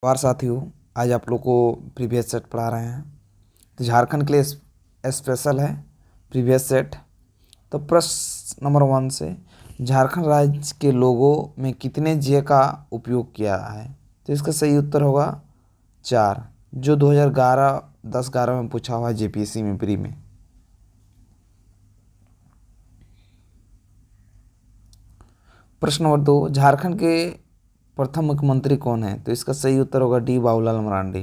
नमस्कार साथियों। आज आप लोग को प्रीवियस सेट पढ़ा रहे हैं। तो झारखंड के लिए स्पेशल है प्रीवियस सेट। तो प्रश्न नंबर 1 से झारखंड राज्य के लोगों में कितने जे का उपयोग किया है? तो इसका सही उत्तर होगा 4, जो 2011-10-11 में पूछा हुआ है जेपीएससी में प्री में। प्रश्न नंबर 2, झारखंड के प्रथम मुख्यमंत्री कौन है? तो इसका सही उत्तर होगा डी बाबूलाल मरांडी।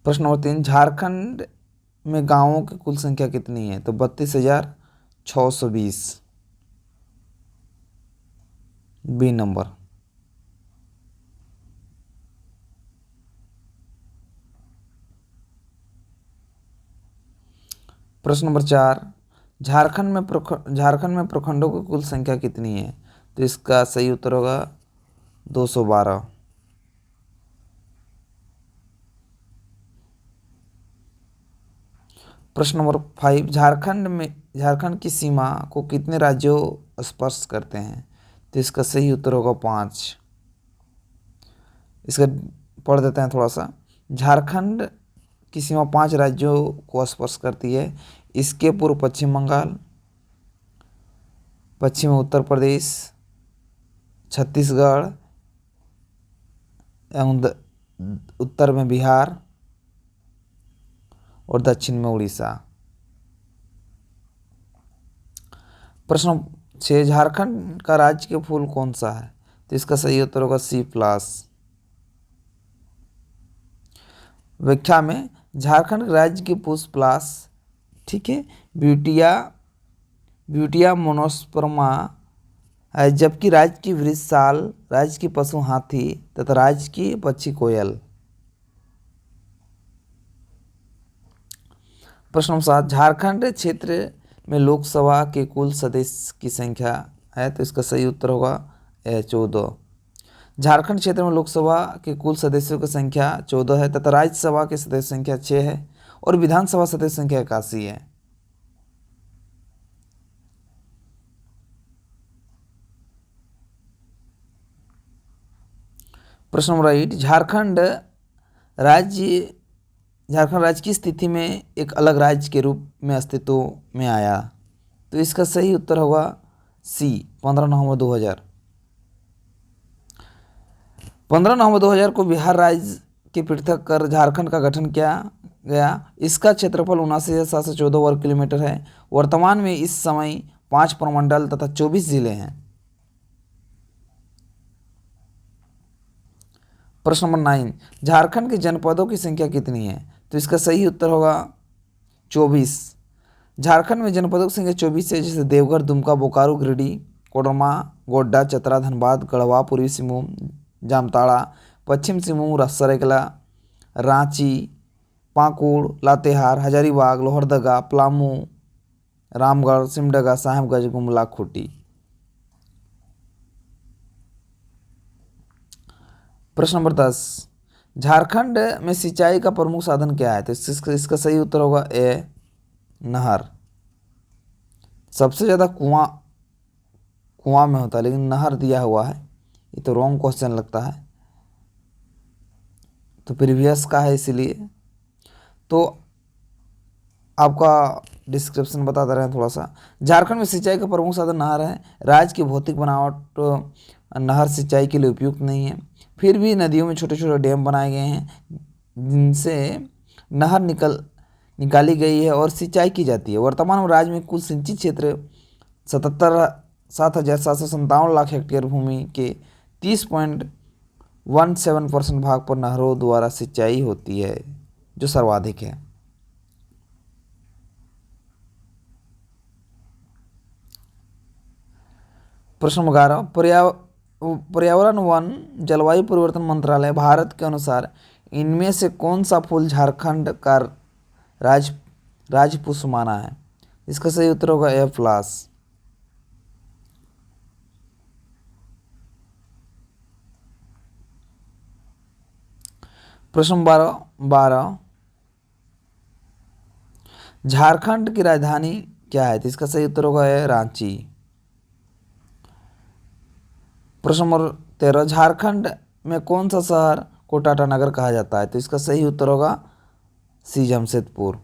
प्रश्न नंबर 3, झारखंड में गांवों की कुल संख्या कितनी है? तो 32,620 बी नंबर। प्रश्न नंबर 4, झारखंड में प्रखंडों की कुल संख्या कितनी है? तो इसका सही उत्तर होगा 212। प्रश्न नंबर 5, झारखंड की सीमा को कितने राज्यों स्पर्श करते हैं? तो इसका सही उत्तर होगा 5। इसका पढ़ देते हैं थोड़ा सा। झारखंड की सीमा 5 राज्यों को स्पर्श करती है। इसके पूर्व पश्चिम बंगाल, पश्चिम में उत्तर प्रदेश, छत्तीसगढ़ एवं उत्तर में बिहार और दक्षिण में उड़ीसा। प्रश्न 6, झारखंड का राज्य के फूल कौन सा है? तो इसका सही उत्तर होगा सी प्लस। व्याख्या में झारखंड राज्य की पुष्प प्लस, ठीक है, ब्यूटिया मोनोस्पर्मा है, जबकि राज्य की वृक्ष साल, राज्य की पशु हाथी तथा राज्य की पक्षी कोयल। प्रश्न नंबर 7, झारखंड क्षेत्र में लोकसभा के कुल सदस्य की संख्या है? तो इसका सही उत्तर होगा 14। झारखंड क्षेत्र में लोकसभा के कुल सदस्यों की संख्या 14 है तथा राज्यसभा की सदस्य संख्या 6 है और विधानसभा सदस्य संख्या 81 है। प्रश्न नंबर 8, झारखंड राज्य की स्थिति में एक अलग राज्य के रूप में अस्तित्व में आया? तो इसका सही उत्तर होगा सी 15 नवंबर 2000। 15 नवंबर 2000 को बिहार राज्य के पृथक कर झारखंड का गठन किया गया। इसका क्षेत्रफल 79,714 वर्ग किलोमीटर है। वर्तमान में इस समय 5 प्रमंडल तथा 24 जिले हैं। प्रश्न नंबर 9, झारखंड के जनपदों की संख्या कितनी है? तो इसका सही उत्तर होगा 24। झारखंड में जनपदों की संख्या 24 है, जैसे देवघर, दुमका, बोकारो, गिरिडीह, कोडरमा, गोड्डा, चतरा, धनबाद, गढ़वा, पूर्वी सिंहभूम, जामताड़ा, पश्चिम सिंहभूम, सरायकेला, रांची, पाकुड़, लातेहार, हजारीबाग, लोहरदगा, पलामू, रामगढ़, सिमडेगा, साहेबगंज, गुमला, खूंटी। प्रश्न नंबर 10, झारखंड में सिंचाई का प्रमुख साधन क्या है? तो इसका सही उत्तर होगा ए नहर। सबसे ज़्यादा कुआं में होता है, लेकिन नहर दिया हुआ है। ये तो रॉन्ग क्वेश्चन लगता है, तो प्रीवियस का है इसीलिए। तो आपका डिस्क्रिप्शन बता दे रहे हैं थोड़ा सा। झारखंड में सिंचाई का प्रमुख साधन नहर है। राज्य की भौतिक बनावट नहर सिंचाई के लिए उपयुक्त नहीं है, फिर भी नदियों में छोटे छोटे डैम बनाए गए हैं जिनसे नहर निकाली गई है और सिंचाई की जाती है। वर्तमान में राज्य में कुल सिंचित क्षेत्र 7,07,757 हेक्टेयर भूमि के 30.17% भाग पर नहरों द्वारा सिंचाई होती है, जो सर्वाधिक है। प्रश्न नंबर 11, पर्यावरण वन जलवायु परिवर्तन मंत्रालय भारत के अनुसार इनमें से कौन सा फूल झारखंड का राजपुष्प माना है? इसका सही उत्तर होगा ए प्लस। प्रश्न नंबर 12, झारखंड की राजधानी क्या है? तो इसका सही उत्तर होगा ए रांची। प्रश्न नंबर 13, झारखंड में कौन सा शहर को टाटा नगर कहा जाता है? तो इसका सही उत्तर होगा सी, जमशेदपुर।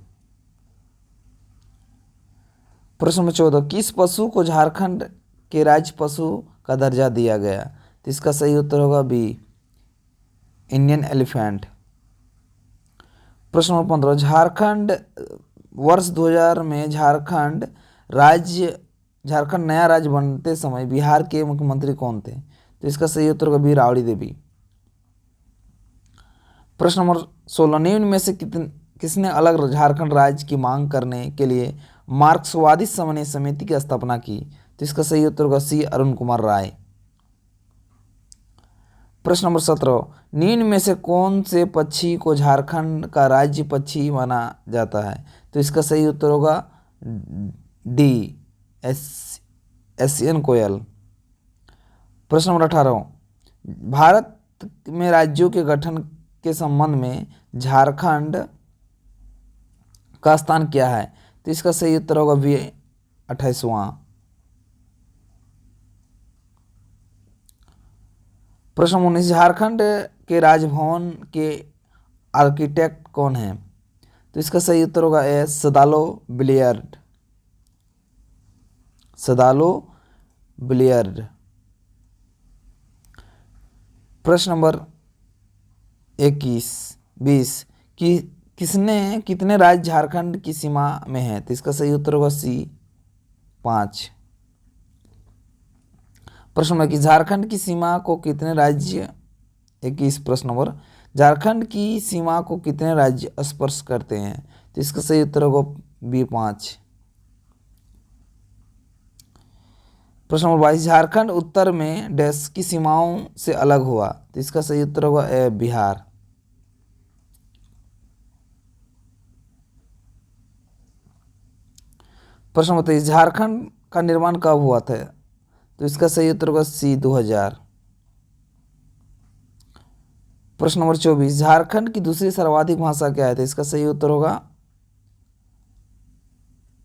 प्रश्न नंबर 14, किस पशु को झारखंड के राज्य पशु का दर्जा दिया गया? तो इसका सही उत्तर होगा बी, इंडियन एलिफेंट। प्रश्न नंबर 15, झारखंड वर्ष 2000 में झारखंड नया राज्य बनते समय बिहार के मुख्यमंत्री कौन थे? तो इसका सही उत्तर होगा बी, राबड़ी देवी। प्रश्न नंबर 16, निम्न में से किसने अलग झारखंड राज्य की मांग करने के लिए मार्क्सवादी समन्वय समिति की स्थापना की? तो इसका सही उत्तर होगा सी, अरुण कुमार राय। प्रश्न नंबर 17, निम्न में से कौन से पक्षी को झारखंड का राज्य पक्षी माना जाता है? तो इसका सही उत्तर होगा डी, एशियन कोयल। प्रश्न नंबर 18, भारत में राज्यों के गठन के संबंध में झारखंड का स्थान क्या है? तो इसका सही उत्तर होगा बी, 28वां। प्रश्न 19, झारखंड के राजभवन के आर्किटेक्ट कौन है? तो इसका सही उत्तर होगा ए, सदालो बिलियर्ड। प्रश्न नंबर 20 कि कितने राज्य झारखंड की सीमा में है? तो इसका सही उत्तर होगा सी, 5। प्रश्न नंबर 21, झारखंड की सीमा को कितने राज्य 21 प्रश्न नंबर, झारखंड की सीमा को कितने राज्य स्पर्श करते हैं? तो इसका सही उत्तर होगा बी, 5। प्रश्न नंबर 22, झारखंड उत्तर में डैश की सीमाओं से अलग हुआ? तो इसका सही उत्तर होगा ए, बिहार। प्रश्न नंबर 23, झारखंड का निर्माण कब हुआ था? तो इसका सही उत्तर होगा सी, 2000। प्रश्न नंबर 24, झारखंड की दूसरी सर्वाधिक भाषा क्या है? तो इसका सही उत्तर होगा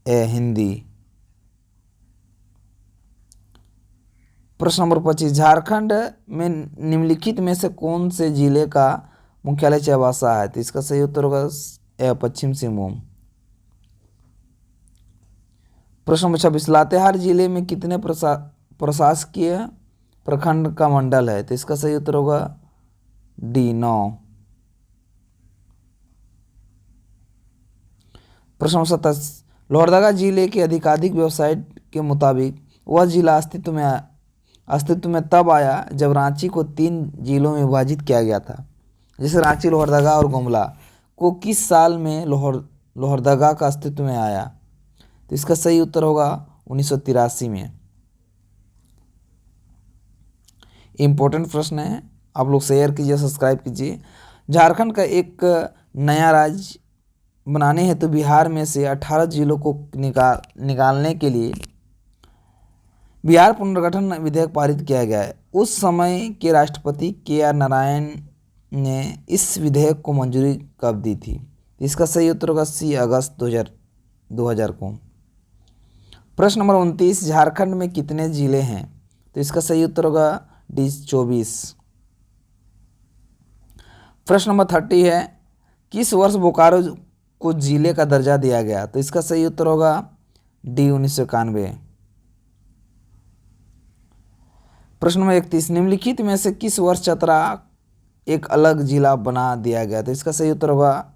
ए, हिंदी। प्रश्न नंबर 25, झारखंड में निम्नलिखित में से कौन से जिले का मुख्यालय चाईबासा है? तो इसका सही उत्तर होगा ए, पश्चिम सिंहभूम। प्रश्न नंबर 26, लातेहार जिले में कितने प्रशासकीय प्रखंड का मंडल है? तो इसका सही उत्तर होगा डी, 9। प्रश्न नंबर 27, लोहरदगा जिले के आधिकारिक वेबसाइट के मुताबिक वह जिला अस्तित्व में तब आया जब रांची को 3 जिलों में विभाजित किया गया था। जैसे रांची, लोहरदगा और गुमला को किस साल में लोहरदगा का अस्तित्व में आया? तो इसका सही उत्तर होगा 1983 में। इम्पोर्टेंट प्रश्न है, आप लोग शेयर कीजिए, सब्सक्राइब कीजिए। झारखंड का एक नया राज्य बनाने हेतु बिहार में से 18 जिलों को निकालने के लिए बिहार पुनर्गठन विधेयक पारित किया गया है। उस समय के राष्ट्रपति KR नारायण ने इस विधेयक को मंजूरी कब दी थी? इसका सही उत्तर होगा सी, अगस्त 2000 को। प्रश्न नंबर 29, झारखंड में कितने जिले हैं? तो इसका सही उत्तर होगा डी, 24। प्रश्न नंबर 30 है, किस वर्ष बोकारो को जिले का दर्जा दिया गया? तो इसका सही उत्तर होगा डी, 1991। प्रश्न नंबर 31, निम्नलिखित में से किस वर्ष चतरा एक अलग जिला बना दिया गया? तो इसका सही उत्तर होगा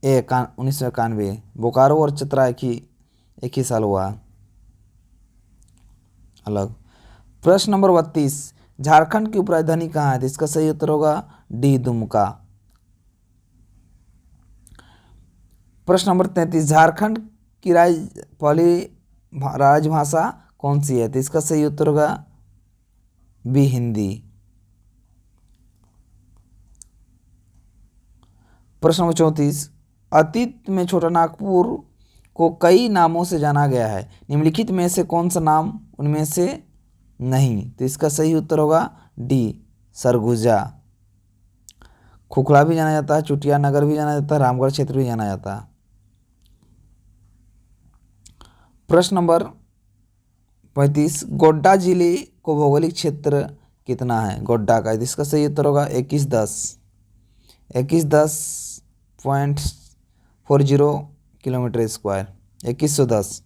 ए, 1991। बोकारो और चतरा एक ही साल हुआ अलग। प्रश्न नंबर 32, झारखंड की उपराजधानी कहाँ है? तो इसका सही उत्तर होगा डी, दुमका। प्रश्न नंबर 33, झारखंड की पहली राजभाषा कौन सी है? तो इसका सही उत्तर होगा बी, हिंदी। प्रश्न नंबर 34, अतीत में छोटा नागपुर को कई नामों से जाना गया है, निम्नलिखित में से कौन सा नाम उनमें से नहीं? तो इसका सही उत्तर होगा डी, सरगुजा। खुखला भी जाना जाता है, चुटिया नगर भी जाना जाता है, रामगढ़ क्षेत्र भी जाना जाता है। प्रश्न नंबर 35, गोड्डा जिले को भौगोलिक क्षेत्र कितना है गोड्डा का, तो इसका सही उत्तर होगा 2110 किलोमीटर स्क्वायर, 2110।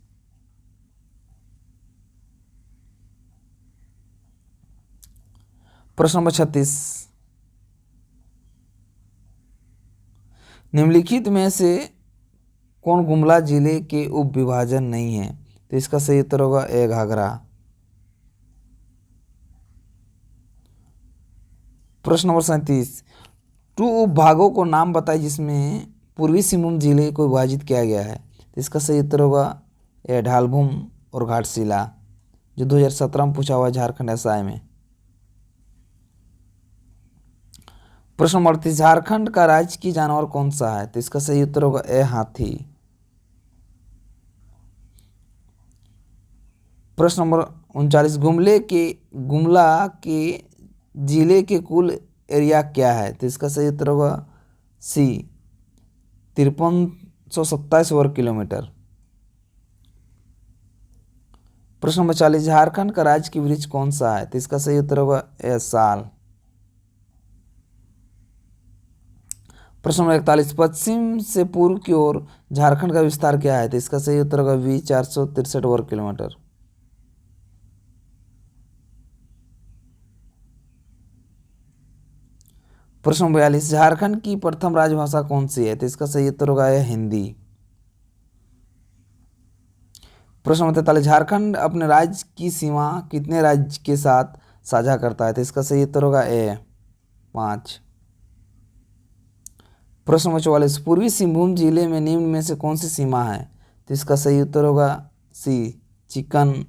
प्रश्न नंबर 36, निम्नलिखित में से कौन गुमला जिले के उप विभाजन नहीं है, तो इसका सही उत्तर होगा ए घाघरा। प्रश्न नंबर 37, टू उप भागों को नाम बताए जिसमें पूर्वी सिंहभूम जिले को विभाजित किया गया है, तो इसका सही उत्तर होगा ए ढालभूम और घाटशिला, जो 2017 में पूछा हुआ झारखंड एसआई में। प्रश्न नंबर 38, झारखंड का राजकीय जानवर कौन सा है, तो इसका सही उत्तर होगा ए हाथी। प्रश्न नंबर 39, गुमला के जिले के कुल एरिया क्या है, तो इसका सही उत्तर होगा सी 5327 वर्ग किलोमीटर। प्रश्न नंबर 40, झारखंड का राजकीय वृक्ष कौन सा है, तो इसका सही उत्तर होगा ए साल। प्रश्न नंबर 41, पश्चिम से पूर्व की ओर झारखंड का विस्तार क्या है, तो इसका सही उत्तर होगा वी 463 वर्ग किलोमीटर। प्रश्न नंबर 42, झारखंड की प्रथम राजभाषा कौन सी है, तो इसका सही उत्तर होगा है हिंदी। प्रश्न नंबर 43, झारखंड अपने राज्य की सीमा कितने राज्य के साथ साझा करता है, तो इसका सही उत्तर होगा ए 5। प्रश्न नंबर 44, पूर्वी सिंहभूम जिले में निम्न में से कौन सी सीमा है, तो इसका सही उत्तर होगा सी चिकन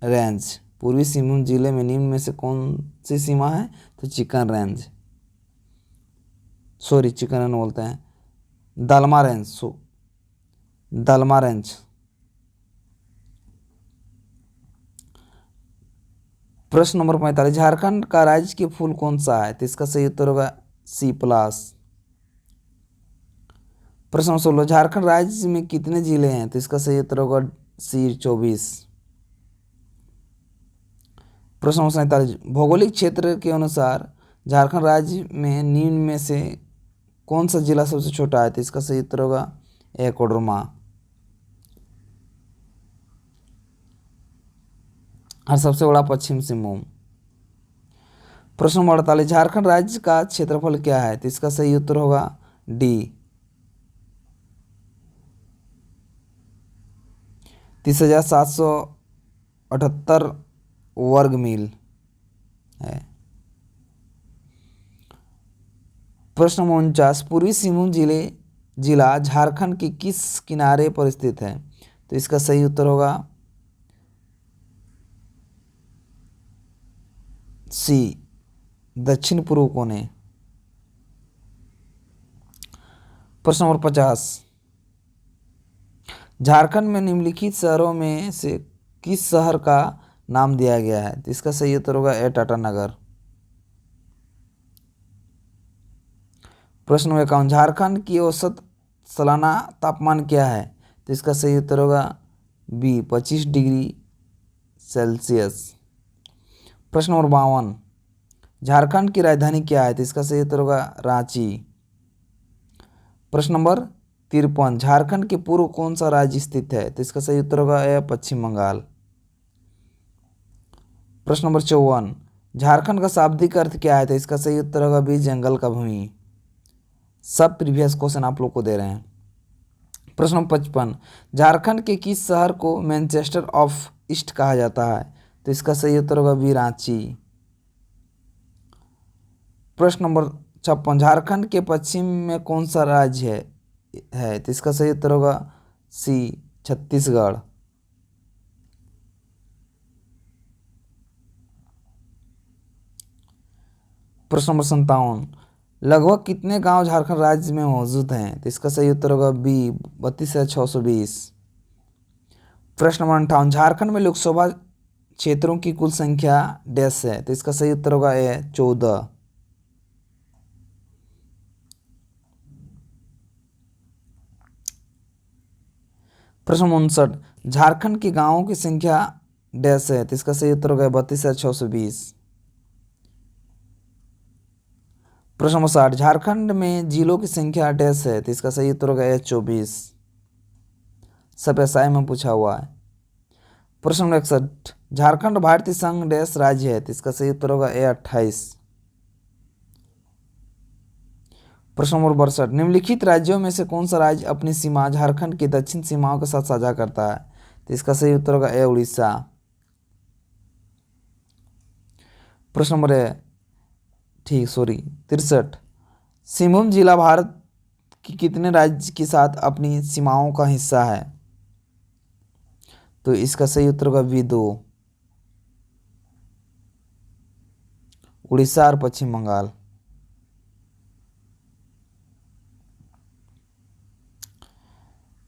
रेंज। पूर्वी सिंहभूम जिले में निम्न में से कौन सी सीमा है, तो chicken range, sorry chicken range बोलते हैं, दलमा रेंज, दलमा रेंज। प्रश्न नंबर 45, झारखंड का राज्य के फूल कौन सा है, तो इसका सही उत्तर होगा सी प्लस। प्रश्न नंबर 16, झारखंड राज्य में कितने जिले हैं, तो इसका सही उत्तर होगा सी 24। प्रश्न नंबर 47, भौगोलिक क्षेत्र के अनुसार झारखंड राज्य में निम्न में से कौन सा जिला सबसे छोटा है, तो इसका सही उत्तर होगा ए कोडरमा और सबसे बड़ा पश्चिम सिंहभूम। प्रश्न नंबर 48, झारखंड राज्य का क्षेत्रफल क्या है, तो इसका सही उत्तर होगा डी 30,778 वर्ग मील है। प्रश्न नंबर 49, पूर्वी सिंहभूम जिला झारखंड के किस किनारे पर स्थित है, तो इसका सही उत्तर होगा सी दक्षिण पूर्व कोने। प्रश्न नंबर 50, झारखंड में निम्नलिखित शहरों में से किस शहर का नाम दिया गया है, तो इसका सही उत्तर होगा ए टाटानगर। प्रश्न नंबर 51, झारखंड की औसत सालाना तापमान क्या है, तो इसका सही उत्तर होगा बी 25 डिग्री सेल्सियस। प्रश्न नंबर 52, झारखंड की राजधानी क्या है, तो इसका सही उत्तर होगा रांची। प्रश्न नंबर 53, झारखंड के पूर्व कौन सा राज्य स्थित है, तो इसका सही उत्तर होगा ए पश्चिम बंगाल। प्रश्न नंबर 54, झारखंड का शाब्दिक अर्थ क्या है, तो इसका सही उत्तर होगा बी जंगल का भूमि। सब प्रीवियस क्वेश्चन आप लोग को दे रहे हैं। प्रश्न नंबर 55, झारखंड के किस शहर को मैनचेस्टर ऑफ ईस्ट कहा जाता है, तो इसका सही उत्तर होगा बी रांची। प्रश्न नंबर 56, झारखंड के पश्चिम में कौन सा राज्य है, तो इसका सही उत्तर होगा सी छत्तीसगढ़। प्रश्न नंबर 57, लगभग कितने गांव झारखंड राज्य में मौजूद हैं, तो इसका सही उत्तर होगा बी 32,620। प्रश्न नंबर 58, झारखंड में लोकसभा क्षेत्रों की कुल संख्या डैश है, तो इसका सही उत्तर होगा ए 14। प्रश्न 59, झारखंड के गांवों की संख्या डैश है, तो इसका सही उत्तर होगा 32,620। प्रश्न नंबर 60, झारखंड में जिलों की संख्या डैश है, तो इसका सही उत्तर होगा ए 24। सब एसआई में पूछा हुआ है। प्रश्न नंबर 61, झारखंड भारतीय संघ डैश राज्य है, तो इसका सही उत्तर होगा ए 28। प्रश्न नंबर 62, निम्नलिखित राज्यों में से कौन सा राज्य अपनी सीमा झारखंड की दक्षिण सीमाओं के साथ साझा करता है, तो इसका सही उत्तर होगा ए उड़ीसा। प्रश्न नंबर 63, सिंहभूम जिला भारत की कितने राज्य के साथ अपनी सीमाओं का हिस्सा है, तो इसका सही उत्तर होगा बी 2, उड़ीसा और पश्चिम बंगाल।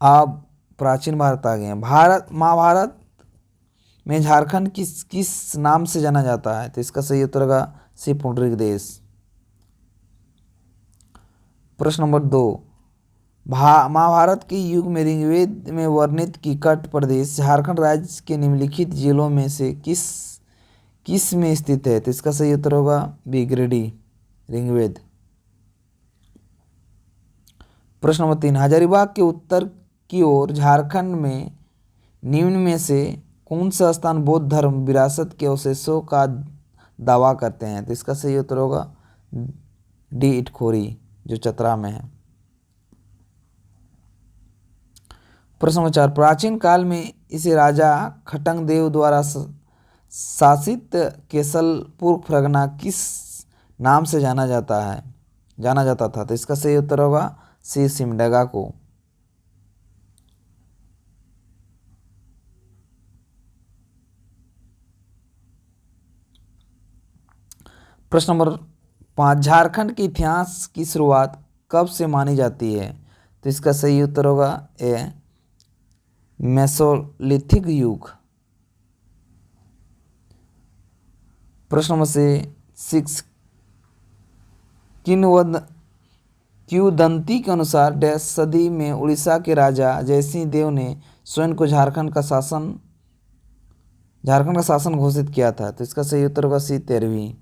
अब प्राचीन भारत आ गए हैं। महाभारत में झारखंड किस किस नाम से जाना जाता है, तो इसका सही उत्तर होगा सी पुंडरीक देश। प्रश्न नंबर 2, महाभारत के युग में ऋग्वेद में वर्णित कीकट प्रदेश झारखंड राज्य के निम्नलिखित जिलों में से किस में स्थित है, तो इसका सही उत्तर होगा बी गिरिडीह, ऋग्वेद। प्रश्न नंबर 3, हजारीबाग के उत्तर की ओर झारखंड में निम्न में से कौन सा स्थान बौद्ध धर्म विरासत के अवशेषों का दावा करते हैं, तो इसका सही उत्तर होगा डी इटखोरी, जो चतरा में है। प्रश्न नंबर 4, प्राचीन काल में इसे राजा खटंग देव द्वारा शासित केसलपुर परगना किस नाम से जाना जाता था, तो इसका सही उत्तर होगा सी सिमडेगा को। प्रश्न नंबर 5, झारखंड के इतिहास की शुरुआत कब से मानी जाती है, तो इसका सही उत्तर होगा ए मेसोलिथिक युग। प्रश्न नंबर 6, किंवदंती के अनुसार डैश सदी में उड़ीसा के राजा जयसिंह देव ने स्वयं को झारखंड का शासन घोषित किया था, तो इसका सही उत्तर होगा सी 13वीं।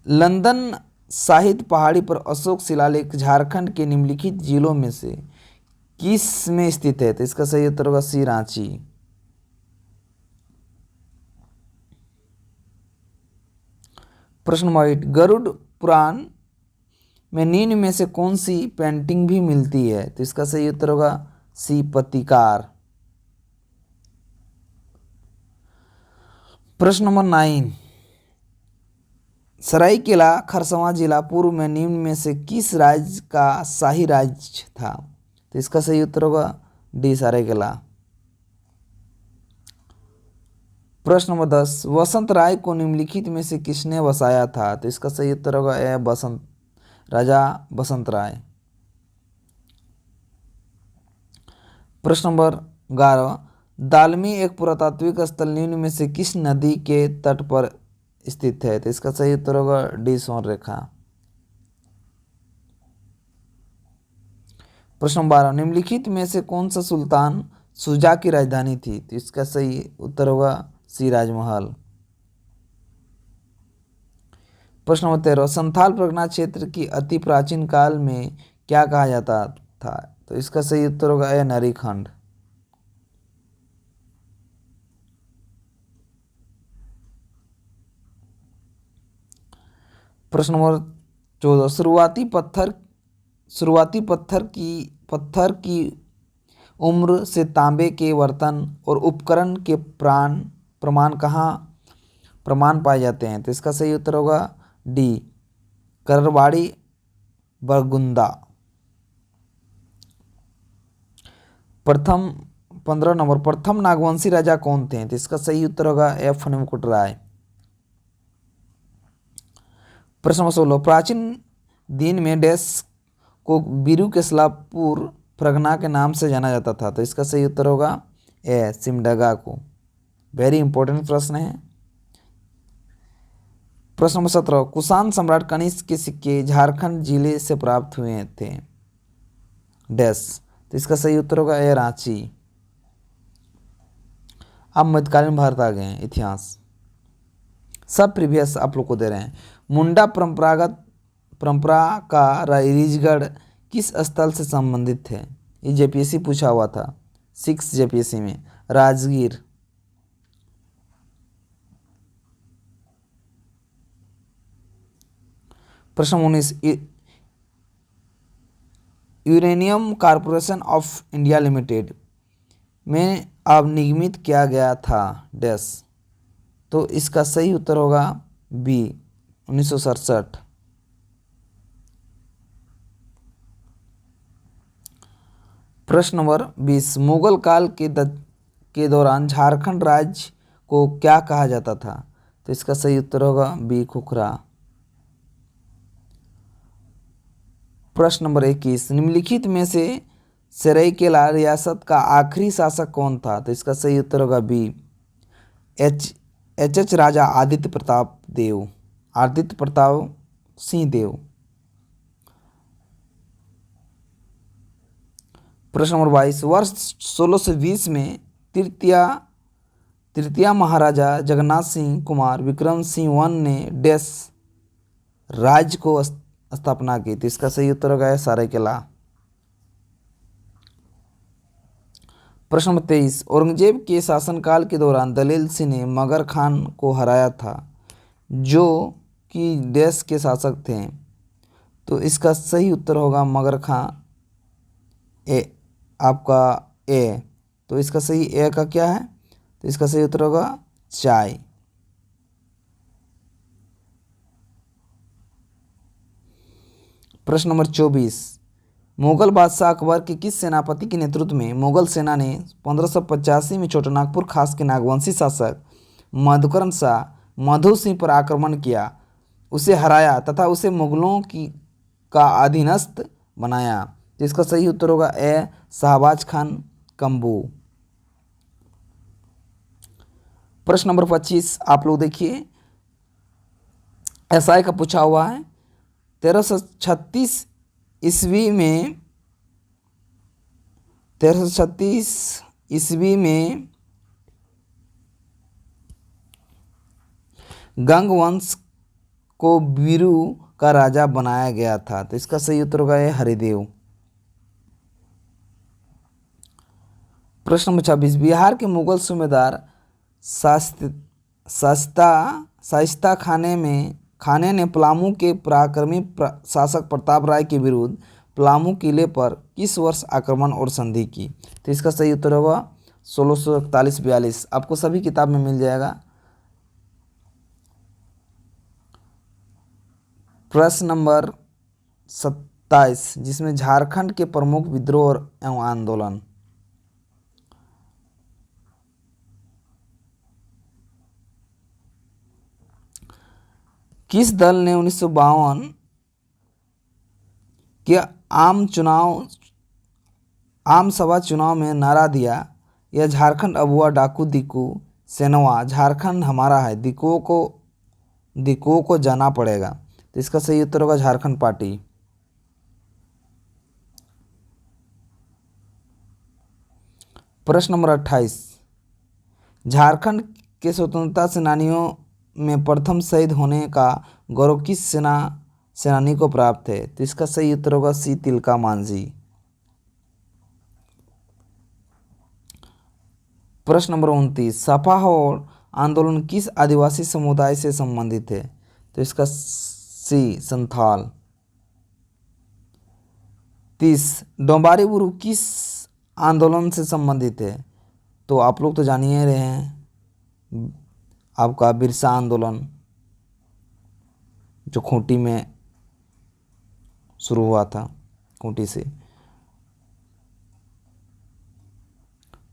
लंदन साहित्य पहाड़ी पर अशोक शिलालेख झारखंड के निम्नलिखित जिलों में से किस में स्थित है, तो इसका सही उत्तर होगा सी रांची। प्रश्न नंबर 8, गरुड़ पुराण में निम्न में से कौन सी पेंटिंग भी मिलती है, तो इसका सही उत्तर होगा सी पतिकार। प्रश्न नंबर 9, सरायकेला खरसावां जिला पूर्व में निम्न में से किस राज्य का शाही राज्य था, तो इसका सही उत्तर होगा डी सरायकेला। प्रश्न नंबर 10, वसंत राय को निम्नलिखित में से किसने बसाया था, तो इसका सही उत्तर होगा ए राजा बसंत राय। प्रश्न नंबर 11, दालमी एक पुरातात्विक स्थल निम्न में से किस नदी के तट पर स्थित है, तो इसका सही उत्तर होगा डी स्वर्ण रेखा। प्रश्न नंबर 12, निम्नलिखित में से कौन सा सुल्तान शुजा की राजधानी थी, तो इसका सही उत्तर होगा सी राजमहल। प्रश्न नंबर 13, संथाल परगना क्षेत्र की अति प्राचीन काल में क्या कहा जाता था, तो इसका सही उत्तर होगा ए नरीखंड। प्रश्न नंबर 14, शुरुआती पत्थर की उम्र से तांबे के बर्तन और उपकरण के प्रमाण पाए जाते हैं, तो इसका सही उत्तर होगा डी करवाड़ी बरगुंदा। 15 नंबर, प्रथम नागवंशी राजा कौन थे, तो इसका सही उत्तर होगा एफ हनुमकुट राय। प्रश्न नंबर 16, प्राचीन दिन में डैश को बीरू केसलापुर परगना के नाम से जाना जाता था, तो इसका सही उत्तर होगा ए सिमडेगा को। वेरी इंपॉर्टेंट प्रश्न है। प्रश्न नंबर 17, कुषाण सम्राट कनिष्क के सिक्के झारखंड जिले से प्राप्त हुए थे डैश, तो इसका सही उत्तर होगा ए रांची। अब मध्यकालीन भारत आ गए हैं, इतिहास। सब प्रीवियस आप लोग को दे रहे हैं। मुंडा परंपरा का राजगढ़ किस स्थल से संबंधित है? ये जेपीएससी पूछा हुआ था 6 जेपीएससी में। राजगीर। प्रश्न 19, uranium corporation of India limited में अब निगमित किया गया था डैश। तो इसका सही उत्तर होगा बी 1967। प्रश्न नंबर 20, मुगल काल के दौरान झारखंड राज्य को क्या कहा जाता था? तो इसका सही उत्तर होगा बी खुखरा। प्रश्न नंबर 21, निम्नलिखित में से सरायकेला रियासत का आखिरी शासक कौन था? तो इसका सही उत्तर होगा बी एच राजा आदित्य प्रताप सिंह देव। प्रश्न नंबर 22, वर्ष 1620 में तृतीय महाराजा जगन्नाथ सिंह कुमार विक्रम सिंह वन ने डैश राज्य को स्थापना की? तो इसका सही उत्तर होगा सरायकेला। प्रश्न नंबर 23, औरंगजेब के शासनकाल के दौरान दलेल सिंह ने मगर खान को हराया था जो कि डैश के शासक थे? तो इसका सही उत्तर होगा मगर खां ए, आपका ए। तो इसका सही ए का क्या है? तो इसका सही उत्तर होगा चाय। प्रश्न नंबर 24, मुगल बादशाह अकबर के किस सेनापति के नेतृत्व में मुगल सेना ने 1585 में छोटानागपुर खास के नागवंशी शासक मधुकरण शाह मधु सिंह पर आक्रमण किया, उसे हराया तथा उसे मुगलों का अधीनस्थ बनाया? तो इसका सही उत्तर होगा ए शाहबाज खान कंबू। प्रश्न नंबर 25 आप लोग देखिए, एसआई का पूछा हुआ है। 1336 ईस्वी में गंग वंश को बीरू का राजा बनाया गया था? तो इसका सही उत्तर होगा ये हरिदेव। प्रश्न नंबर 26, बिहार के मुगल सूबेदार शाइस्ता खाने ने पलामू के पराक्रमी शासक प्रताप राय के विरुद्ध पलामू किले पर किस वर्ष आक्रमण और संधि की? तो इसका सही उत्तर होगा 1641-42। आपको सभी किताब में मिल जाएगा। प्रश्न नंबर 27, जिसमें झारखंड के प्रमुख विद्रोह एवं आंदोलन। किस दल ने 1952 के आम सभा चुनाव में नारा दिया, यह झारखंड अबुआ डाकू दिकू सेनवा झारखंड हमारा है, दिकुओं को जाना पड़ेगा? तो इसका सही उत्तर होगा झारखंड पार्टी। प्रश्न नंबर 28, झारखंड के स्वतंत्रता सेनानियों में प्रथम शहीद होने का गौरव किस सेनानी को प्राप्त है? तो इसका सही उत्तर होगा सी तिलका मांझी। प्रश्न नंबर 29, सपाहोड़ आंदोलन किस आदिवासी समुदाय से संबंधित है? तो इसका सी संथाल। 30, डोंबारी बुरु किस आंदोलन से संबंधित है? तो आप लोग तो जान ही रहे हैं, आपका बिरसा आंदोलन जो खूंटी में शुरू हुआ था, खूंटी से।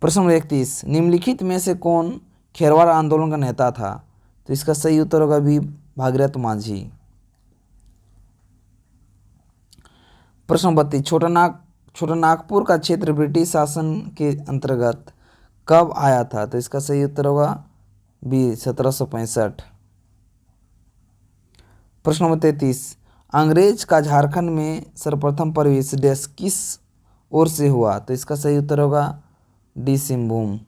प्रश्न नंबर 31, निम्नलिखित में से कौन खेरवाड़ आंदोलन का नेता था? तो इसका सही उत्तर होगा भी भागीरथ मांझी। प्रश्न नंबर 32, छोटानागपुर का क्षेत्र ब्रिटिश शासन के अंतर्गत कब आया था? तो इसका सही उत्तर होगा बी 1765। प्रश्न नंबर 33, अंग्रेज का झारखंड में सर्वप्रथम प्रवेश डैश किस ओर से हुआ? तो इसका सही उत्तर होगा डी सिंहभूम।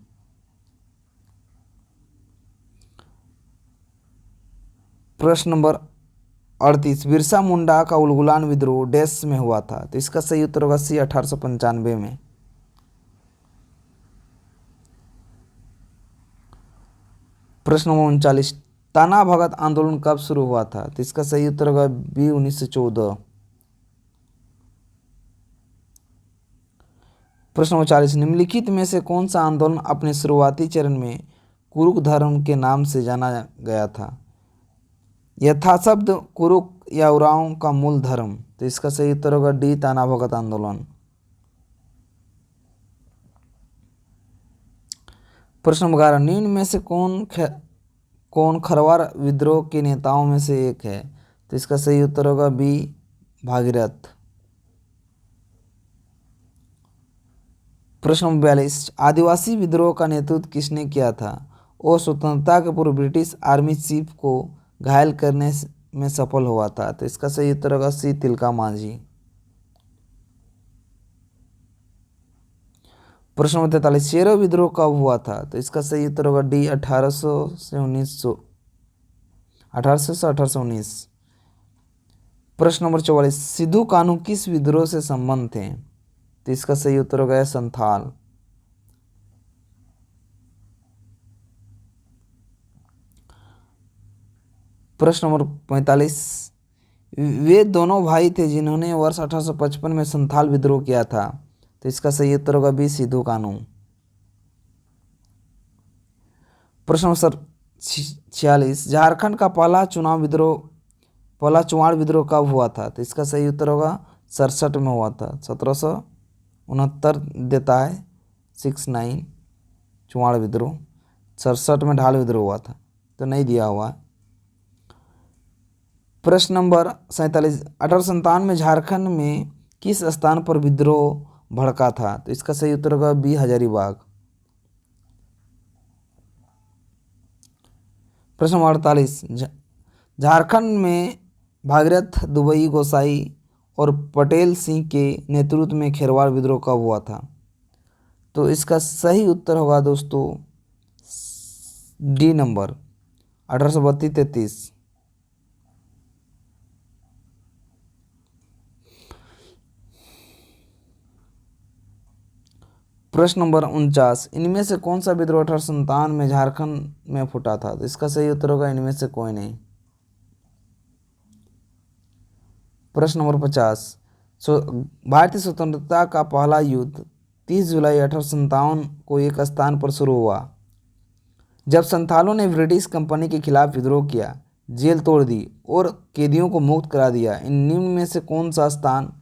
प्रश्न नंबर 38, बिरसा मुंडा का उलगुलान विद्रोह डैश में हुआ था? तो इसका सही उत्तर होगा सी 1895 में। प्रश्न नंबर 39, ताना भगत आंदोलन कब शुरू हुआ था? तो इसका सही उत्तर होगा बी 1914। प्रश्न नंबर 40, निम्नलिखित में से कौन सा आंदोलन अपने शुरुआती चरण में कुरुक धर्म के नाम से जाना गया था? यथाशब्द कुरुक या उरांव का मूल धर्म? तो इसका सही उत्तर होगा डी, ताना भगत आंदोलन। प्रश्न नंबर 11, निम्न में से कौन खरवार विद्रोह के नेताओं में से एक है? तो इसका सही उत्तर होगा बी, भागीरथ। प्रश्न नंबर 42, आदिवासी विद्रोह का नेतृत्व किसने किया था? वो स्वतंत्रता के पूर्व ब्रिटिश आर्मी चीफ को घायल करने में सफल हुआ था। तो इसका सही उत्तर होगा सी, तिलका मांझी। प्रश्न नंबर 43, शेरो विद्रोह कब हुआ था? तो इसका सही उत्तर होगा डी, 1800 से 1900, 1800 से 1819। प्रश्न नंबर 44, सिद्धू कान्हू किस विद्रोह से संबंध थे? तो इसका सही उत्तर होगा संथाल। प्रश्न नंबर 45, वे दोनों भाई थे जिन्होंने वर्ष 1855 में संथाल विद्रोह किया था? तो इसका सही उत्तर होगा बी, सिद्धू कान्हू। प्रश्न नंबर 46, झारखंड का पहला चुनाव विद्रोह कब हुआ था? तो इसका सही उत्तर होगा 67 में हुआ था। 1769 देता है 69 चुनाव विद्रोह, 67 में ढाल विद्रोह हुआ था, तो नहीं दिया हुआ। प्रश्न नंबर 47, 1857 में झारखंड में किस स्थान पर विद्रोह भड़का था? तो इसका सही उत्तर होगा बी, हजारीबाग। प्रश्न नंबर 48, झारखंड में भागीरथ दुबई गोसाई और पटेल सिंह के नेतृत्व में खेरवार विद्रोह कब हुआ था? तो इसका सही उत्तर होगा दोस्तों डी नंबर, 1832-33। प्रश्न नंबर 49, इनमें से कौन सा विद्रोह 1857 में झारखंड में फूटा था? तो इसका सही उत्तर होगा इनमें से कोई नहीं। प्रश्न नंबर 50, भारतीय स्वतंत्रता का पहला युद्ध 30 जुलाई 1857 को एक स्थान पर शुरू हुआ जब संथालों ने ब्रिटिश कंपनी के खिलाफ विद्रोह किया, जेल तोड़ दी और कैदियों को मुक्त करा दिया। इन निम्न में से कौन सा स्थान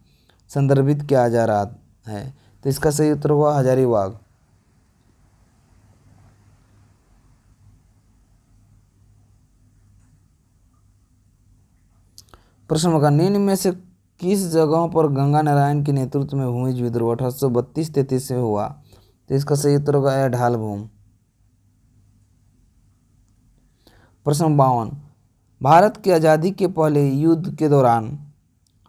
संदर्भित किया जा रहा है? तो इसका सही उत्तर हुआ हजारीबाग। प्रश्न होगा, निम्न में से किस जगहों पर गंगा नारायण के नेतृत्व में भूमिज विद्रोह 1832-33 से हुआ? तो इसका सही उत्तर होगा ढाल भूमि। प्रश्न 52, भारत की आज़ादी के पहले युद्ध के दौरान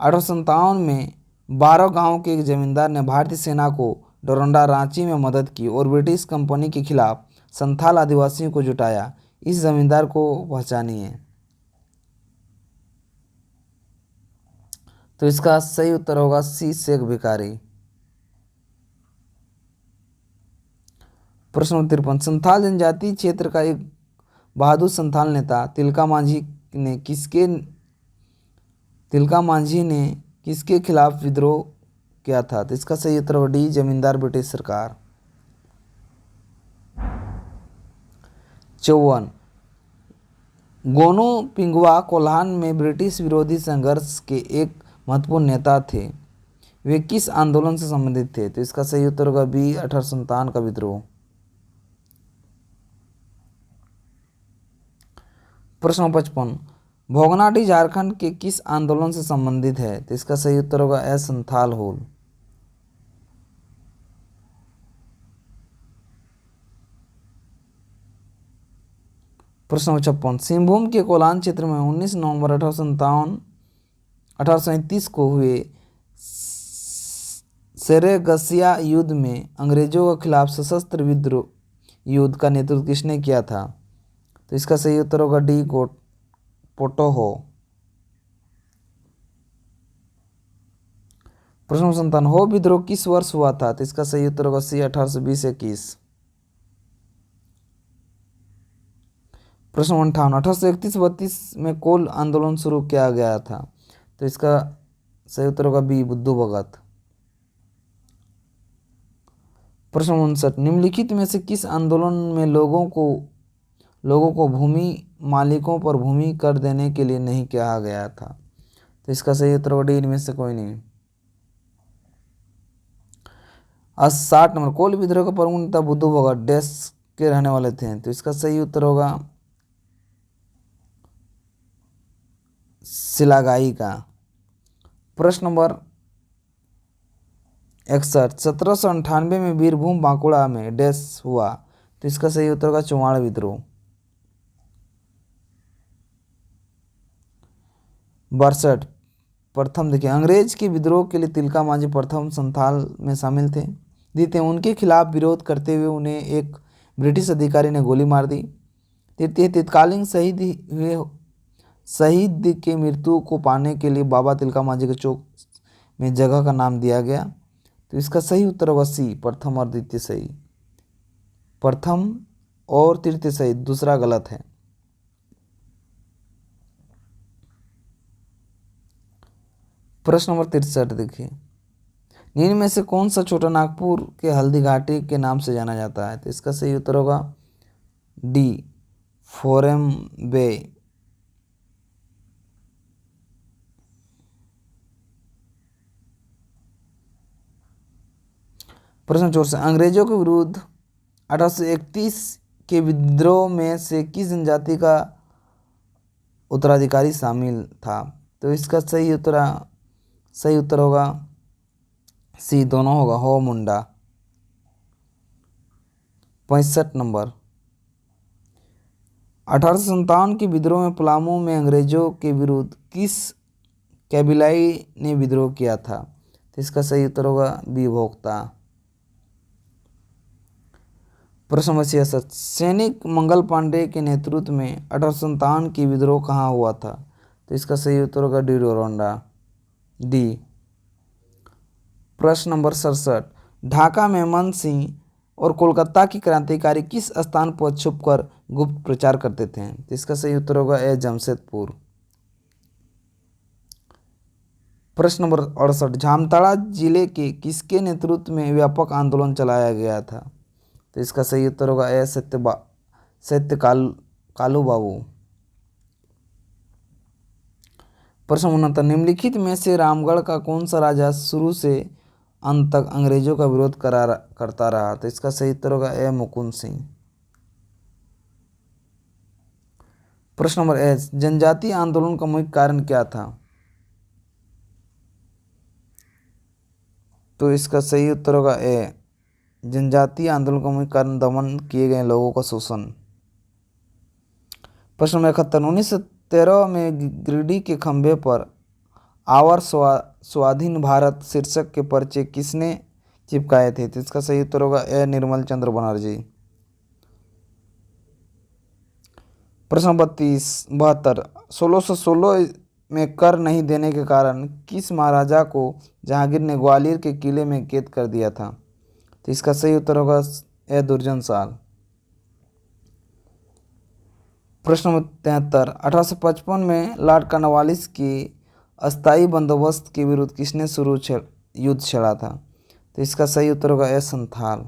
1857 में 12 गांव के एक जमींदार ने भारतीय सेना को डोरंडा रांची में मदद की और ब्रिटिश कंपनी के खिलाफ संथाल आदिवासियों को जुटाया। इस जमींदार को पहचानिए। तो इसका सही उत्तर होगा सी, शेख भिखारी। प्रश्न 53, संथाल जनजाति क्षेत्र का एक बहादुर संथाल नेता तिलका मांझी ने किसके खिलाफ विद्रोह किया था? तो इसका सही उत्तर होगा डी, जमींदार ब्रिटिश सरकार। 54, गोनू पिंगुआ कोल्हान में ब्रिटिश विरोधी संघर्ष के एक महत्वपूर्ण नेता थे। वे किस आंदोलन से संबंधित थे? तो इसका सही उत्तर होगा बी, 1857 का विद्रोह। प्रश्न 55, भोगनाडीह झारखंड के किस आंदोलन से संबंधित है? तो इसका सही उत्तर होगा संथाल होल। प्रश्न 56, सिंहभूम के कोलान क्षेत्र में 19 नवंबर 1837 को हुए सेरेगसिया युद्ध में अंग्रेजों के खिलाफ सशस्त्र युद्ध का नेतृत्व किसने किया था? तो इसका सही उत्तर होगा डी, पोटोहो। प्रश्न नंबर 57, हो विद्रोह किस वर्ष हुआ था? तो इसका सही उत्तर होगा सी 1820-21। प्रश्न 58, 1831-32 में कोल आंदोलन शुरू किया गया था? तो इसका सही उत्तर होगा बी बुद्धू भगत। प्रश्न 59, निम्नलिखित में से किस आंदोलन में लोगों को भूमि मालिकों पर भूमि कर देने के लिए नहीं कहा गया था? तो इसका सही उत्तर होगा डी इनमें से कोई नहीं। 60 नंबर, कोल विद्रोह का प्रमुख नेता बुद्धू भगत डैश के रहने वाले थे? तो इसका सही उत्तर होगा सिलागाई का। प्रश्न नंबर 61, 1798 में बीरभूम बांकुड़ा में डैश हुआ? तो इसका सही उत्तर होगा चुमाड़ विद्रोह। 62, प्रथम देखिए, अंग्रेज के विद्रोह के लिए तिलका मांझी प्रथम संथाल में शामिल थे। द्वितीय, उनके खिलाफ विरोध करते हुए उन्हें एक ब्रिटिश अधिकारी ने गोली मार दी। तृतीय, तत्कालीन शहीद के मृत्यु को पाने के लिए बाबा तिलका मांझी के चौक में जगह का नाम दिया गया। तो इसका सही उत्तर होगा सी प्रथम और द्वितीय सही। प्रथम और तृतीय सही, दूसरा गलत है। प्रश्न नंबर 63 देखिए, निम्न में से कौन सा छोटा नागपुर के हल्दी घाटी के नाम से जाना जाता है? तो इसका सही उत्तर होगा डी फोरम बे। प्रश्न 64, अंग्रेजों के विरुद्ध 1831 के विद्रोह में से किस जनजाति का उत्तराधिकारी शामिल था? तो इसका सही उत्तर होगा सी दोनों होगा, हो मुंडा। 65 नंबर, 1857 के विद्रोह में पलामू में अंग्रेजों के विरुद्ध किस कैबिलाई ने विद्रोह किया था? तो इसका सही उत्तर होगा बी भोक्ता। प्रश्न नंबर 66, सैनिक मंगल पांडे के नेतृत्व में 1857 की विद्रोह कहाँ हुआ था? तो इसका सही उत्तर होगा डी डोरंडा डी। प्रश्न नंबर 67, ढाका में मन सिंह और कोलकाता की क्रांतिकारी किस स्थान पर छुपकर गुप्त प्रचार करते थे? तो इसका सही उत्तर होगा ए जमशेदपुर। प्रश्न नंबर 68, जामताड़ा जिले के किसके नेतृत्व में व्यापक आंदोलन चलाया गया था? तो इसका सही उत्तर होगा ए कालू बाबू। प्रश्न 69, निम्नलिखित में से रामगढ़ का कौन सा राजा शुरू से अंत तक अंग्रेजों का विरोध करता रहा? तो इसका सही उत्तर होगा ए मुकुंद सिंह। प्रश्न नंबर एच, जनजातीय आंदोलन का मुख्य कारण क्या था? तो इसका सही उत्तर होगा ए जनजातीय आंदोलन का मुख्य कारण दमन किए गए लोगों का शोषण। प्रश्न नंबर 71, 1913 में गिरिडीह के खंभे पर आवर स्वाधीन भारत शीर्षक के पर्चे किसने चिपकाए थे? तो इसका सही उत्तर होगा ए निर्मल चंद्र बनर्जी। प्रश्न नंबर 72, 1616 में कर नहीं देने के कारण किस महाराजा को जहांगीर ने ग्वालियर के किले में कैद कर दिया था? तो इसका सही उत्तर होगा ए दुर्जन साल। प्रश्न नंबर 73, 1855 में लॉर्ड कॉर्नवालिस की अस्थायी बंदोबस्त के विरुद्ध किसने युद्ध छेड़ा था? तो इसका सही उत्तर होगा ए संथाल।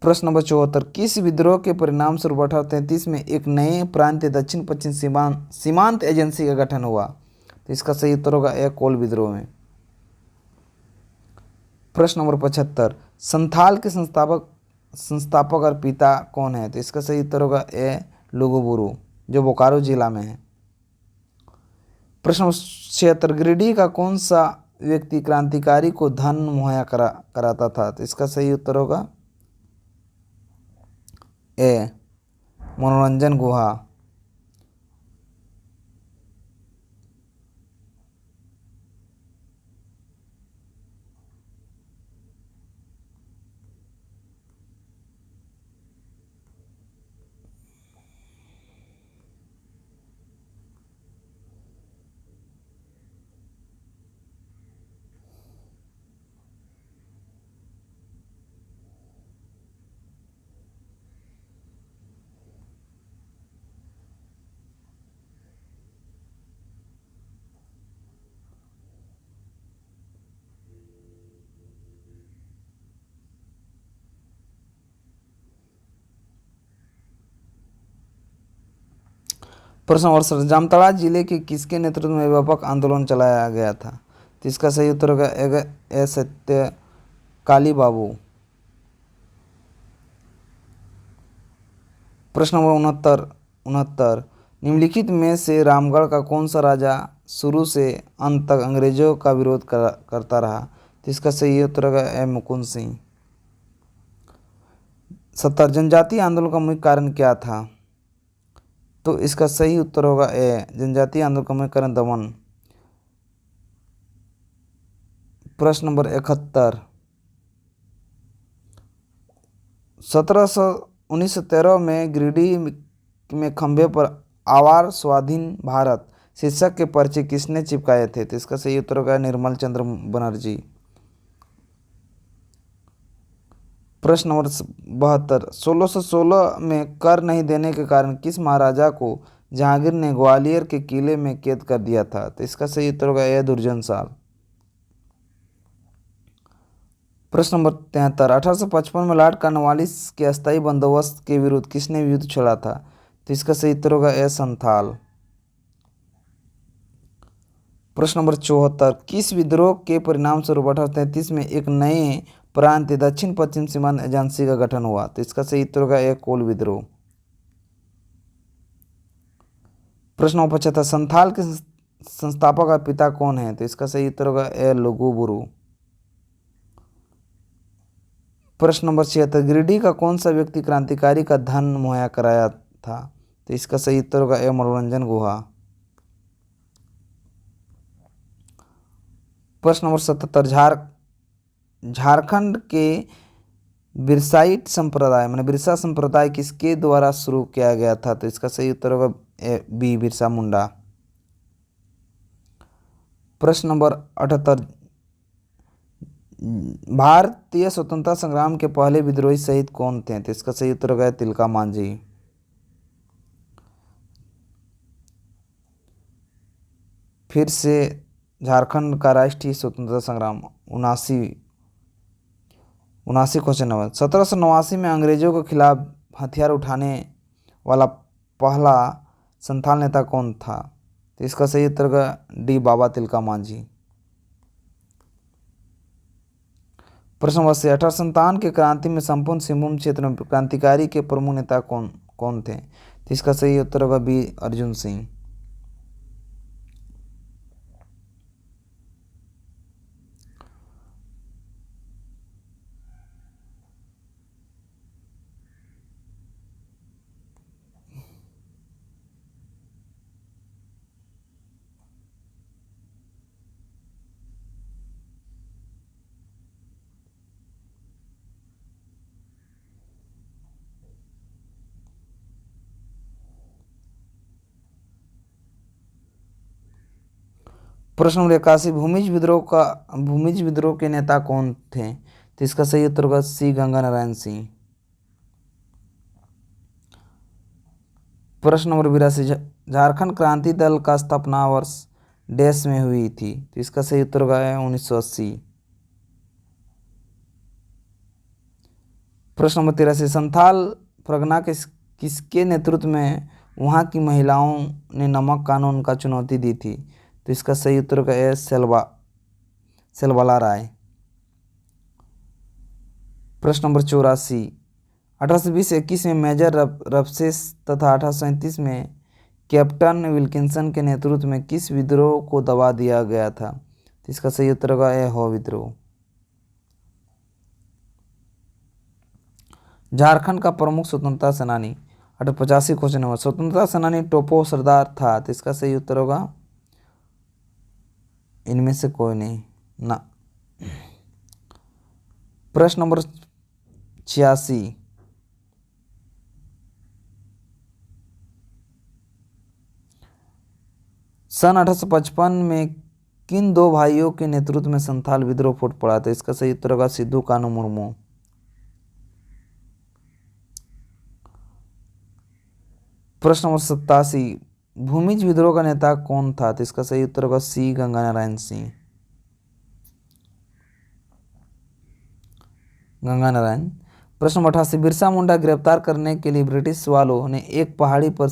प्रश्न नंबर 74, किस विद्रोह के परिणाम स्वरूप 1833 में एक नए प्रांतीय दक्षिण पश्चिम सीमांत एजेंसी का गठन हुआ? तो इसका सही उत्तर होगा ए कोल विद्रोह में। प्रश्न नंबर 75, संथाल के संस्थापक और पिता कौन है? तो इसका सही उत्तर होगा ए लुगुबुरु, जो बोकारो जिला में है। प्रश्न नंबर 76, गिरिडीह का कौन सा व्यक्ति क्रांतिकारी को धन मुहैया कराता था? तो इसका सही उत्तर होगा ए मनोरंजन गुहा। प्रश्न नंबर 7, जामताड़ा जिले के किसके नेतृत्व में व्यापक आंदोलन चलाया गया था? तो इसका सही उत्तर होगा ए सत्य काली बाबू। प्रश्न नंबर 69, निम्नलिखित में से रामगढ़ का कौन सा राजा शुरू से अंत तक अंग्रेजों का विरोध करता रहा? तो इसका सही उत्तर होगा ए मुकुंद सिंह। 70, जनजातीय आंदोलन का मुख्य कारण क्या था? तो इसका सही उत्तर होगा ए जनजातीय आंदोलन का मुख्य कारण दमन। प्रश्न नंबर 71, 1913 में गिरिडीह में खंभे पर आवार स्वाधीन भारत शीर्षक के पर्चे किसने चिपकाए थे? तो इसका सही उत्तर होगा निर्मल चंद्र बनर्जी। प्रश्न नंबर 72, 1616 में कर नहीं देने के कारण किस महाराजा को जहांगीर ने ग्वालियर के किले में कैद कर दिया था? तो इसका सही उत्तर होगा यह दुर्जन साल। प्रश्न नंबर 73, 1855 में लॉर्ड कॉर्नवालिस के अस्थायी बंदोबस्त के विरुद्ध किसने युद्ध छेड़ा था? तो इसका सही उत्तर होगा ए संथाल। प्रश्न नंबर 74, किस विद्रोह के परिणाम स्वरूप 1833 में एक नए प्रांत दक्षिण पश्चिम सीमांत एजेंसी का गठन हुआ? तो इसका सही उत्तर होगा ए कोल विद्रोह। प्रश्न नंबर 75, संथाल के संस्थापक का पिता कौन है? तो इसका सही उत्तर होगा ए लुगुबुरु। प्रश्न नंबर 76, गिरिडीह का कौन सा व्यक्ति क्रांतिकारी का धन मुहैया कराया था? तो इसका सही उत्तर होगा ए मनोरंजन गुहा। प्रश्न नंबर 77, झारखंड के बिरसाइट संप्रदाय माने बिरसा संप्रदाय किसके द्वारा शुरू किया गया था? तो इसका सही उत्तर होगा ए बी बिरसा मुंडा। प्रश्न नंबर 78, भारतीय स्वतंत्रता संग्राम के पहले विद्रोही शहीद कौन थे? तो इसका सही उत्तर होगा तिलका मांझी। फिर से झारखंड का राष्ट्रीय स्वतंत्रता संग्राम 79 क्वेश्चन नंबर 1789 में अंग्रेजों के खिलाफ हथियार उठाने वाला पहला संथाल नेता कौन था? तो इसका सही उत्तर होगा डी बाबा तिलका मांझी। प्रश्न नंबर 1857 के क्रांति में संपूर्ण सिंहभूम क्षेत्र में क्रांतिकारी के प्रमुख नेता कौन कौन थे? तो इसका सही उत्तर होगा बी अर्जुन सिंह। प्रश्न नंबर 81, भूमिज विद्रोह के नेता कौन थे? तो इसका सही उत्तर होगा सी गंगा नारायण सिंह। प्रश्न नंबर 82, झारखंड क्रांति दल का स्थापना वर्ष डैश में हुई थी? तो इसका सही उत्तर होगा 1980। प्रश्न नंबर 83, संथाल परगना किसके नेतृत्व में वहां की महिलाओं ने नमक कानून का चुनौती दी थी? तो इसका सही उत्तर होगा ए सेलवाला राय। प्रश्न नंबर 84, 1820-21 में मेजर रफसेस तथा 1837 में कैप्टन विल्किंसन के नेतृत्व में किस विद्रोह को दबा दिया गया था? तो इसका सही उत्तर होगा ए हो विद्रोह। झारखंड का प्रमुख स्वतंत्रता सेनानी 85 क्वेश्चन नंबर, स्वतंत्रता सेनानी टोपो सरदार था? तो इसका सही उत्तर होगा इनमें से कोई नहीं ना। प्रश्न नंबर 86, सन 1855 में किन दो भाइयों के नेतृत्व में संथाल विद्रोह फूट पड़ा? तो इसका सही उत्तर होगा सिद्धू कानू मुर्मू। प्रश्न नंबर 87, भूमिज विद्रोह का नेता कौन था? तो इसका सही उत्तर होगा सी गंगा नारायण सिंह। गंगा नारायण। प्रश्न नंबर 88, बिरसा मुंडा गिरफ्तार करने के लिए ब्रिटिश वालों ने एक पहाड़ी पर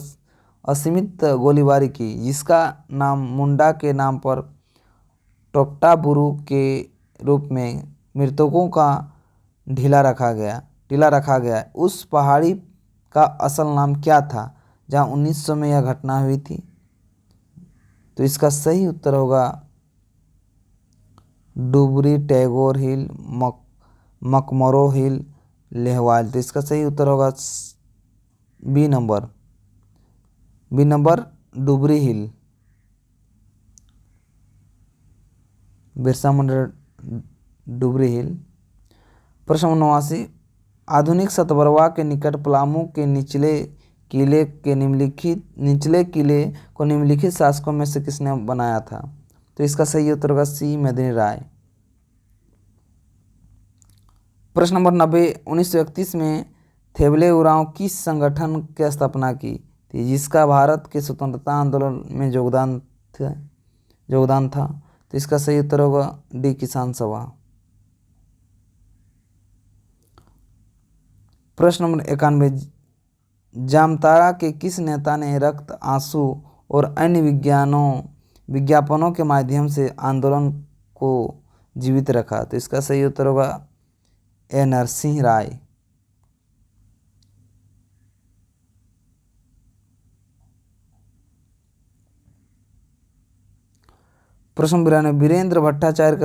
असीमित गोलीबारी की, जिसका नाम मुंडा के नाम पर टोक्टा-बुरू के रूप में मृतकों का टीला रखा गया। उस पहाड़ी का असल नाम क्या था जहां 1900 में यह घटना हुई थी? तो इसका सही उत्तर होगा डुबरी टैगोर हिल, मकमरो हिल, लेहवाल। तो इसका सही उत्तर होगा बी नंबर डुबरी हिल, बिरसा मुंडा डुबरी हिल। प्रश्न 89, आधुनिक सतबरवा के निकट पलामू के निचले किले को निम्नलिखित शासकों में से किसने बनाया था? तो इसका सही उत्तर होगा सी मेदिनी राय। प्रश्न नंबर 90, 1931 में थेवले उरांव किस संगठन की स्थापना की थी, जिसका भारत के स्वतंत्रता आंदोलन में योगदान था? तो इसका सही उत्तर होगा डी किसान सभा। प्रश्न नंबर 91, जामताड़ा के किस नेता ने रक्त, आंसू और अन्य विज्ञापनों के माध्यम से आंदोलन को जीवित रखा? तो इसका सही उत्तर होगा ए नरसिंह राय। प्रश्न 92, वीरेंद्र भट्टाचार्य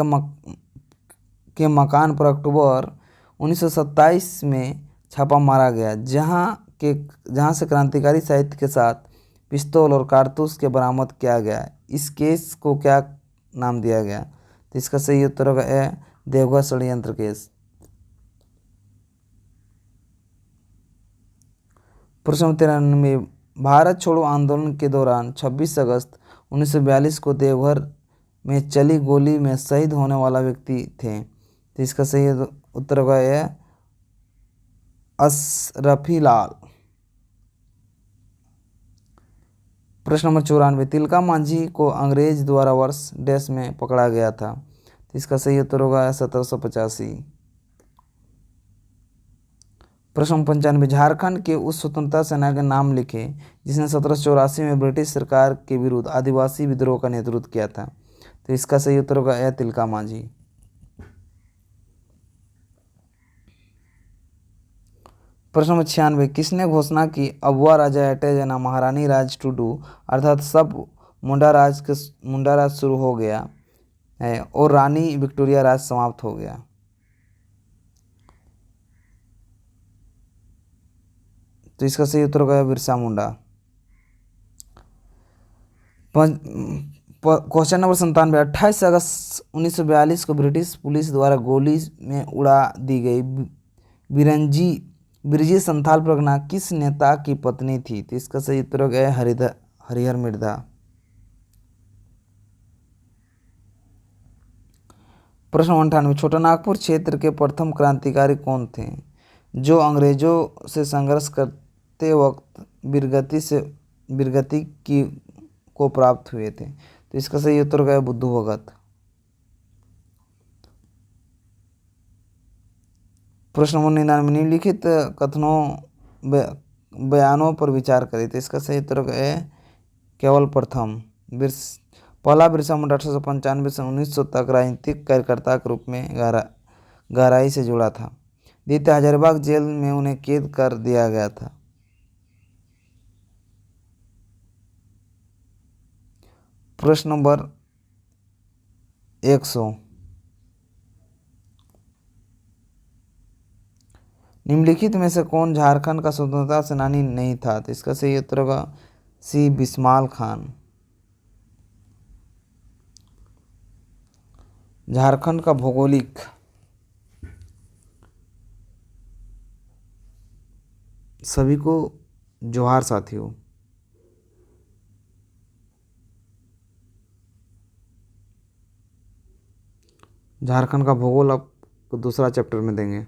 के मकान पर अक्टूबर 1927 में छापा मारा गया, जहां से क्रांतिकारी साहित्य के साथ पिस्तौल और कारतूस के बरामद किया गया। इस केस को क्या नाम दिया गया? तो इसका सही उत्तर होगा ए देवघर षड्यंत्र केस। प्रश्न 93, भारत छोड़ो आंदोलन के दौरान 26 अगस्त 1942 को देवघर में चली गोली में शहीद होने वाला व्यक्ति थे? तो इसका सही उत्तर होगा ए अशरफी लाल। प्रश्न नंबर 94, तिलका मांझी को अंग्रेज द्वारा वर्ष डैश में पकड़ा गया था? तो इसका सही उत्तर होगा 1785। प्रश्न 95, झारखंड के उस स्वतंत्रता सेना के नाम लिखे जिसने 1784 में ब्रिटिश सरकार के विरुद्ध आदिवासी विद्रोह का नेतृत्व किया था? तो इसका सही उत्तर होगा ए तिलका मांझी। प्रश्न नंबर 96, किसने घोषणा की अबुआ राजा एटे जना महारानी राज टूडू अर्थात सब मुंडा राज शुरू हो गया है और रानी विक्टोरिया राज समाप्त हो गया? तो इसका सही उत्तर होगा बिरसा मुंडा। क्वेश्चन नंबर 97, 28 अगस्त 1942 को ब्रिटिश पुलिस द्वारा गोली में उड़ा दी गई बिरजी संथाल परगना किस नेता की पत्नी थी? तो इसका सही उत्तर होगा हरिहर मिर्धा। प्रश्न 98, छोटानागपुर क्षेत्र के प्रथम क्रांतिकारी कौन थे जो अंग्रेजों से संघर्ष करते वक्त वीरगति को प्राप्त हुए थे? तो इसका सही उत्तर होगा बुद्धू भगत। प्रश्न नंबर 99, निम्नलिखित कथनों बयानों पर विचार करें। तो इसका सही उत्तर है केवल प्रथम। पहला बिरसा मुंडा 1895 से 1900 तक राजनीतिक कार्यकर्ता के रूप में गहराई से जुड़ा था। द्वितीय, हजारीबाग जेल में उन्हें कैद कर दिया गया था। प्रश्न नंबर 100, निम्नलिखित में से कौन झारखंड का स्वतंत्रता सेनानी नहीं था? तो इसका सही उत्तर होगा सी बिस्माल खान। झारखंड का भौगोलिक सभी को जोहार साथियों। झारखंड का भूगोल आपको दूसरा चैप्टर में देंगे।